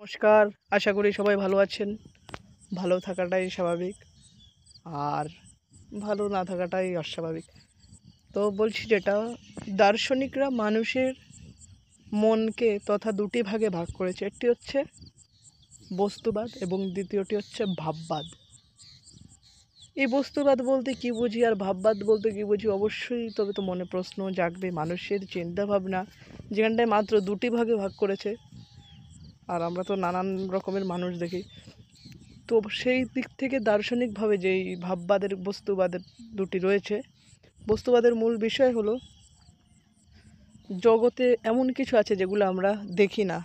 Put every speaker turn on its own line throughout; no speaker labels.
নমস্কার। আশা করি সবাই ভালো আছেন। ভালো থাকাটাই স্বাভাবিক। আর ভালো না থাকাটাই অস্বাভাবিক। তো বলছি যেটা, দার্শনিকরা মানুষের মনকে তথা দুটি ভাগে ভাগ করেছে। একটি হচ্ছে বস্তুবাদ এবং দ্বিতীয়টি হচ্ছে ভাববাদ। এই বস্তুবাদ বলতে কী বুঝি আর ভাববাদ বলতে কী বুঝি, অবশ্যই তবে তো মনে প্রশ্ন জাগবে। মানুষের চিন্তাভাবনা যেখানটায় মাত্র দুটি ভাগে ভাগ করেছে, আর আমরা তো নানান রকমের মানুষ দেখি। তো সেই দিক থেকে দার্শনিকভাবে যেই ভাববাদের বস্তুবাদের দুটি রয়েছে, বস্তুবাদের মূল বিষয় হলো জগতে এমন কিছু আছে যেগুলো আমরা দেখি না,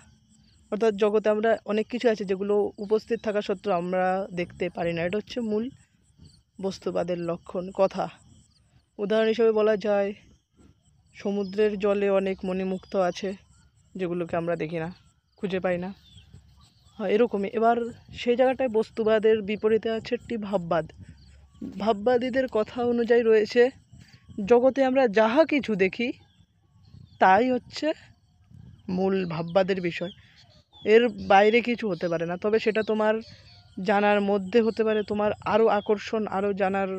অর্থাৎ জগতে আমরা অনেক কিছু আছে যেগুলো উপস্থিত থাকা সত্ত্বেও আমরা দেখতে পারি না। এটা হচ্ছে মূল বস্তুবাদের লক্ষণ কথা। উদাহরণ হিসেবে বলা যায়, সমুদ্রের জলে অনেক মণিমুক্ত আছে যেগুলোকে আমরা দেখি না, খুঁজে পাই না। হ্যাঁ, এরকমই। এবার সেই জায়গাটায় বস্তুবাদের বিপরীতে আছে একটি ভাববাদ। ভাববাদীদের কথা অনুযায়ী রয়েছে, জগতে আমরা যাহা কিছু দেখি তাই হচ্ছে মূল ভাববাদের বিষয়। এর বাইরে কিছু হতে পারে না। তবে সেটা তোমার জানার মধ্যে হতে পারে, তোমার আরও আকর্ষণ, আরও জানার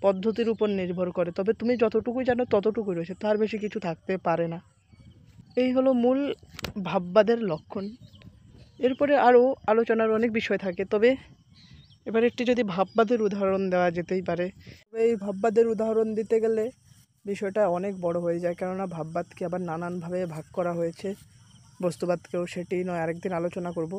পদ্ধতির উপর নির্ভর করে। তবে তুমি যতটুকুই জানো ততটুকুই রয়েছে, তার বেশি কিছু থাকতে পারে না। এই হলো মূল ভাববাদের লক্ষণ। এরপরে আরও আলোচনার অনেক বিষয় থাকে, তবে এবার একটি যদি ভাববাদের উদাহরণ দেওয়া যেতেই পারে। তবে এই ভাববাদের উদাহরণ দিতে গেলে বিষয়টা অনেক বড় হয়ে যায়, কেননা ভাববাদকে আবার নানানভাবে ভাগ করা হয়েছে, বস্তুবাদকেও। সেটি নয় আরেকদিন আলোচনা করব।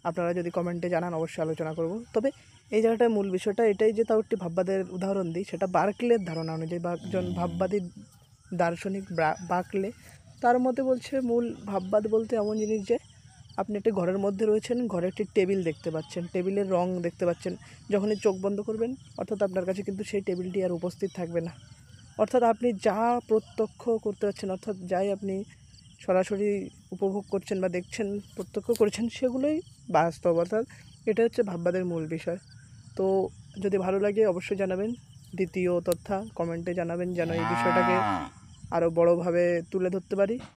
আপনারা যদি কমেন্টে জানান অবশ্যই আলোচনা করব। তবে এই জায়গাটায় মূল বিষয়টা এটাই যে, তাও একটি ভাববাদের উদাহরণ দিই। সেটা বার্কলের ধারণা অনুযায়ী, বা একজন ভাববাদী দার্শনিক বার্কলে, তার মতে বলছে মূল ভাববাদ বলতে এমন জিনিস যে, আপনি একটি ঘরের মধ্যে রয়েছেন, ঘরে একটি টেবিল দেখতে পাচ্ছেন, টেবিলের রং দেখতে পাচ্ছেন। যখনই চোখ বন্ধ করবেন, অর্থাৎ আপনার কাছে কিন্তু সেই টেবিলটি আর উপস্থিত থাকবে না। অর্থাৎ আপনি যা প্রত্যক্ষ করতে পারছেন, অর্থাৎ যাই আপনি সরাসরি উপভোগ করছেন বা দেখছেন, প্রত্যক্ষ করেছেন, সেগুলোই বাস্তব। অর্থাৎ এটা হচ্ছে ভাববাদের মূল বিষয়। তো যদি ভালো লাগে অবশ্যই জানাবেন। দ্বিতীয় তথ্য কমেন্টে জানাবেন, যেন এই বিষয়টাকে আরও বড়োভাবে তুলে ধরতে পারি।